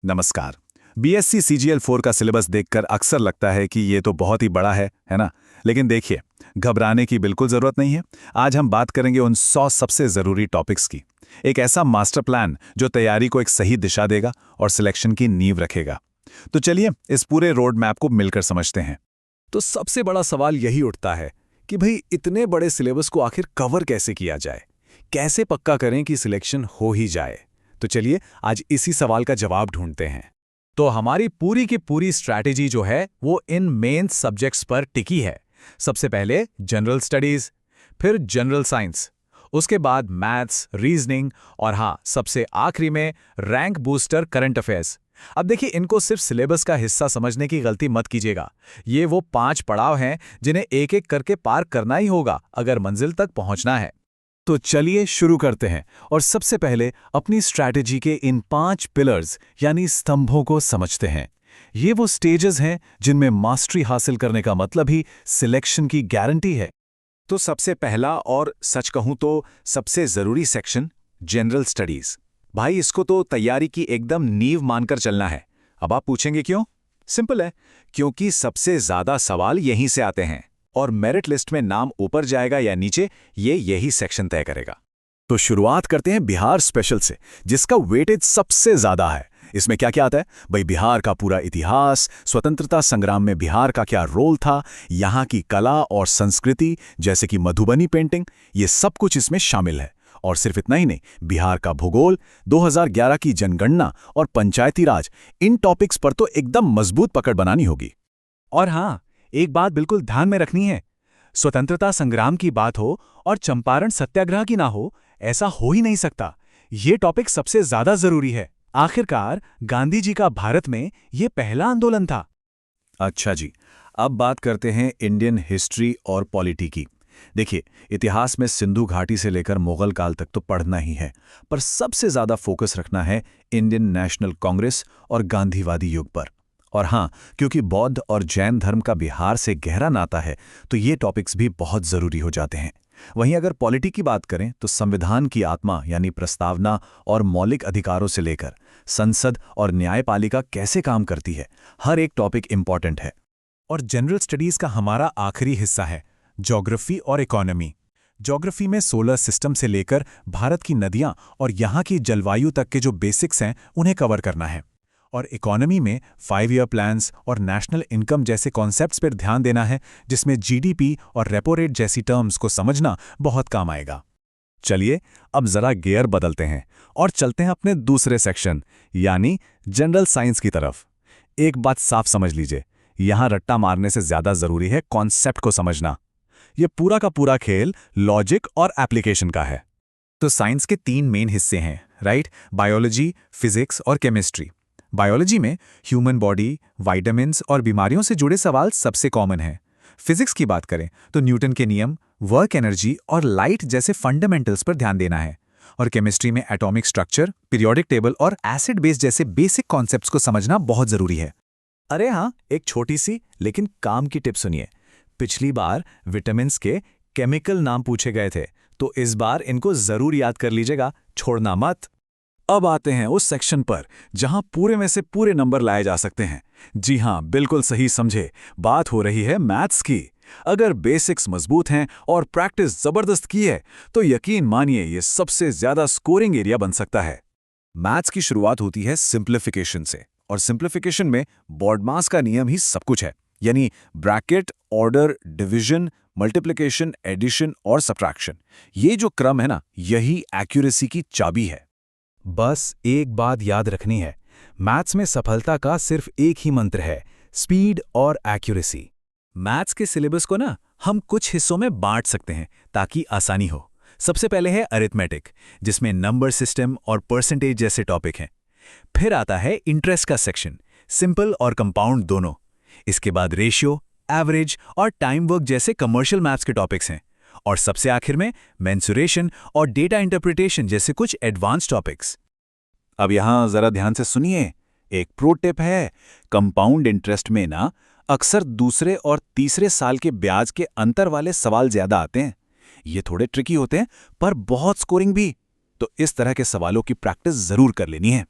नमस्कार। BSc CGL 4 का syllabus देखकर अक्सर लगता है कि ये तो बहुत ही बड़ा है ना? लेकिन देखिए, घबराने की बिल्कुल ज़रूरत नहीं है। आज हम बात करेंगे उन 100 सबसे ज़रूरी टॉपिक्स की। एक ऐसा मास्टर प्लान जो तैयारी को एक सही दिशा देगा और सिलेक्शन की नींव रखेगा। तो चलिए इस पूरे रोड मैप को मिलकर समझते हैं। तो सबसे बड़ा सवाल यही उठता है कि भाई इतने बड़े सिलेबस को आखिर कवर कैसे किया जाए, कैसे पक्का करें कि सिलेक्शन हो ही जाए। तो चलिए आज इसी सवाल का जवाब ढूंढते हैं। तो हमारी पूरी की पूरी स्ट्रैटेजी जो है वो इन मेन सब्जेक्ट्स पर टिकी है। सबसे पहले जनरल स्टडीज, फिर जनरल साइंस, उसके बाद मैथ्स, रीजनिंग और हाँ सबसे आखिरी में रैंक बूस्टर करंट अफेयर्स। अब देखिए इनको सिर्फ सिलेबस का हिस्सा समझने की गलती मत कीजिएगा। ये वो 5 पड़ाव हैं जिन्हें एक एक करके पार करना ही होगा अगर मंजिल तक पहुंचना है। तो चलिए शुरू करते हैं और सबसे पहले अपनी स्ट्रैटेजी के इन 5 पिलर्स यानी स्तंभों को समझते हैं। ये वो स्टेजेस हैं जिनमें मास्टरी हासिल करने का मतलब ही सिलेक्शन की गारंटी है। तो सबसे पहला और सच कहूं तो सबसे जरूरी सेक्शन जनरल स्टडीज। भाई इसको तो तैयारी की एकदम नींव मानकर चलना है। अब आप पूछेंगे क्यों? सिंपल है, क्योंकि सबसे ज्यादा सवाल यहीं से आते हैं और मेरिट लिस्ट में नाम ऊपर जाएगा या नीचे ये यही सेक्शन तय करेगा। तो शुरुआत करते हैं बिहार स्पेशल से, जिसका वेटेज सबसे ज्यादा है। इसमें क्या क्या आता है भाई? बिहार का पूरा इतिहास, स्वतंत्रता संग्राम में बिहार का क्या रोल था, यहाँ की कला और संस्कृति जैसे कि मधुबनी पेंटिंग, ये सब कुछ इसमें शामिल है। और सिर्फ इतना ही नहीं, बिहार का भूगोल, 2011 की जनगणना और पंचायती राज, इन टॉपिक्स पर तो एकदम मजबूत पकड़ बनानी होगी। और हाँ, एक बात बिल्कुल ध्यान में रखनी है, स्वतंत्रता संग्राम की बात हो और चंपारण सत्याग्रह की ना हो, ऐसा हो ही नहीं सकता। ये टॉपिक सबसे ज्यादा जरूरी है। आखिरकार गांधी जी का भारत में ये पहला आंदोलन था। अच्छा जी, अब बात करते हैं इंडियन हिस्ट्री और पॉलिटी की। देखिए, इतिहास में सिंधु घाटी से लेकर मुगल काल तक तो पढ़ना ही है, पर सबसे ज्यादा फोकस रखना है इंडियन नेशनल कांग्रेस और गांधीवादी युग पर। और हाँ, क्योंकि बौद्ध और जैन धर्म का बिहार से गहरा नाता है, तो ये टॉपिक्स भी बहुत जरूरी हो जाते हैं। वहीं अगर पॉलिटी की बात करें तो संविधान की आत्मा यानी प्रस्तावना और मौलिक अधिकारों से लेकर संसद और न्यायपालिका कैसे काम करती है, हर एक टॉपिक इंपॉर्टेंट है। और जनरल स्टडीज का हमारा आखिरी हिस्सा है ज्योग्राफी और इकोनॉमी। ज्योग्राफी में सोलर सिस्टम से लेकर भारत की नदियां और यहाँ की जलवायु तक के जो बेसिक्स हैं उन्हें कवर करना है। और इकोनॉमी में 5 ईयर प्लान्स और नेशनल इनकम जैसे कॉन्सेप्ट्स पर ध्यान देना है, जिसमें जीडीपी और रेपो रेट जैसी टर्म्स को समझना बहुत काम आएगा। चलिए अब जरा गियर बदलते हैं और चलते हैं अपने दूसरे सेक्शन यानी जनरल साइंस की तरफ। एक बात साफ समझ लीजिए, यहां रट्टा मारने से ज्यादा जरूरी है कॉन्सेप्ट को समझना। यह पूरा का पूरा खेल लॉजिक और एप्लीकेशन का है। तो साइंस के 3 मेन हिस्से हैं, राइट? बायोलॉजी, फिजिक्स और केमिस्ट्री। बायोलॉजी में ह्यूमन बॉडी, विटामिन्स और बीमारियों से जुड़े सवाल सबसे कॉमन हैं। फिजिक्स की बात करें तो न्यूटन के नियम, वर्क एनर्जी और लाइट जैसे फंडामेंटल्स पर ध्यान देना है। और केमिस्ट्री में एटॉमिक स्ट्रक्चर, पीरियोडिक टेबल और एसिड बेस जैसे बेसिक कॉन्सेप्ट्स को समझना बहुत जरूरी है। अरे हाँ, एक छोटी सी लेकिन काम की टिप सुनिए। पिछली बार विटामिन्स के केमिकल नाम पूछे गए थे, तो इस बार इनको जरूर याद कर लीजिएगा, छोड़ना मत। अब आते हैं उस सेक्शन पर जहां पूरे में से पूरे नंबर लाए जा सकते हैं। जी हां, बिल्कुल सही समझे, बात हो रही है मैथ्स की। अगर बेसिक्स मजबूत हैं और प्रैक्टिस जबरदस्त की है तो यकीन मानिए ये सबसे ज्यादा स्कोरिंग एरिया बन सकता है। मैथ्स की शुरुआत होती है सिंप्लीफिकेशन से, और सिंप्लीफिकेशन में बॉडमास का नियम ही सब कुछ है, यानी bracket, order, division, multiplication, addition और सब्ट्रैक्शन। ये जो क्रम है ना, यही एक्यूरेसी की चाबी है। बस एक बात याद रखनी है, मैथ्स में सफलता का सिर्फ एक ही मंत्र है, स्पीड और एक्यूरेसी। मैथ्स के सिलेबस को ना हम कुछ हिस्सों में बांट सकते हैं ताकि आसानी हो। सबसे पहले है अरिथमेटिक, जिसमें नंबर सिस्टम और परसेंटेज जैसे टॉपिक हैं। फिर आता है इंटरेस्ट का सेक्शन, सिंपल और कंपाउंड दोनों। इसके बाद रेशियो, एवरेज और टाइम वर्क जैसे कमर्शियल मैथ्स के टॉपिक्स हैं। और सबसे आखिर में मेंसुरेशन और डेटा इंटरप्रिटेशन जैसे कुछ एडवांस टॉपिक्स। अब यहां जरा ध्यान से सुनिए, एक प्रो टिप है। कंपाउंड इंटरेस्ट में ना अक्सर दूसरे और तीसरे साल के ब्याज के अंतर वाले सवाल ज्यादा आते हैं। ये थोड़े ट्रिकी होते हैं पर बहुत स्कोरिंग भी। तो इस तरह के सवालों की प्रैक्टिस जरूर कर लेनी है।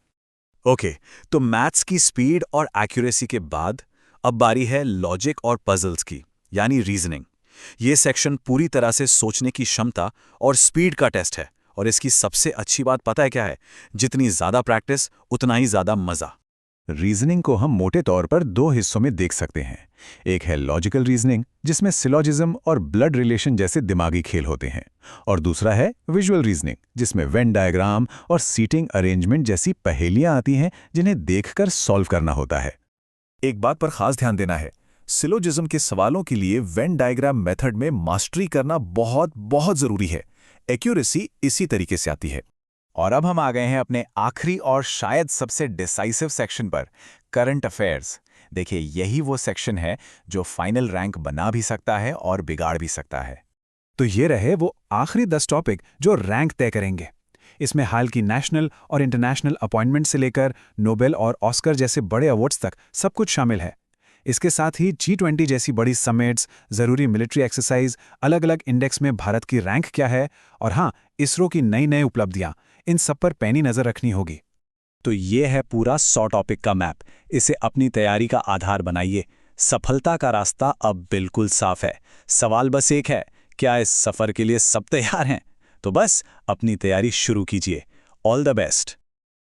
ओके, तो मैथ्स की स्पीड और एक्यूरेसी के बाद अब बारी है लॉजिक और पजल्स की, यानी रीजनिंग। ये सेक्शन पूरी तरह से सोचने की क्षमता और स्पीड का टेस्ट है, और इसकी सबसे अच्छी बात पता है क्या है? जितनी ज्यादा प्रैक्टिस उतना ही ज्यादा मजा। रीजनिंग को हम मोटे तौर पर दो हिस्सों में देख सकते हैं। एक है लॉजिकल रीजनिंग, जिसमें सिलोजिज्म और ब्लड रिलेशन जैसे दिमागी खेल होते हैं, और दूसरा है विजुअल रीजनिंग, जिसमें वेन डायग्राम और सीटिंग अरेंजमेंट जैसी पहेलियां आती हैं जिन्हें देखकर सॉल्व करना होता है। एक बात पर खास ध्यान देना है, सिलोजिज्म के सवालों के लिए वेन डायग्राम मेथड में मास्टरी करना बहुत बहुत जरूरी है। एक्यूरेसी इसी तरीके से आती है। और अब हम आ गए हैं अपने आखिरी और शायद सबसे डिसाइसिव सेक्शन पर, करंट अफेयर्स। देखिए, यही वो सेक्शन है जो फाइनल रैंक बना भी सकता है और बिगाड़ भी सकता है। तो ये रहे वो आखिरी 10 टॉपिक जो रैंक तय करेंगे। इसमें हाल की नेशनल और इंटरनेशनल अपॉइंटमेंट से लेकर नोबेल और ऑस्कर जैसे बड़े अवार्ड्स तक सब कुछ शामिल है। इसके साथ ही G20 जैसी बड़ी समिट्स, ज़रूरी मिलिट्री एक्सरसाइज, अलग अलग इंडेक्स में भारत की रैंक क्या है, और हाँ, इसरो की नई नई उपलब्धियां, इन सब पर पैनी नज़र रखनी होगी। तो ये है पूरा 100 टॉपिक का मैप। इसे अपनी तैयारी का आधार बनाइए। सफलता का रास्ता अब बिल्कुल साफ है। सवाल बस एक है, क्या इस सफर के लिए सब तैयार हैं? तो बस अपनी तैयारी शुरू कीजिए। All the best.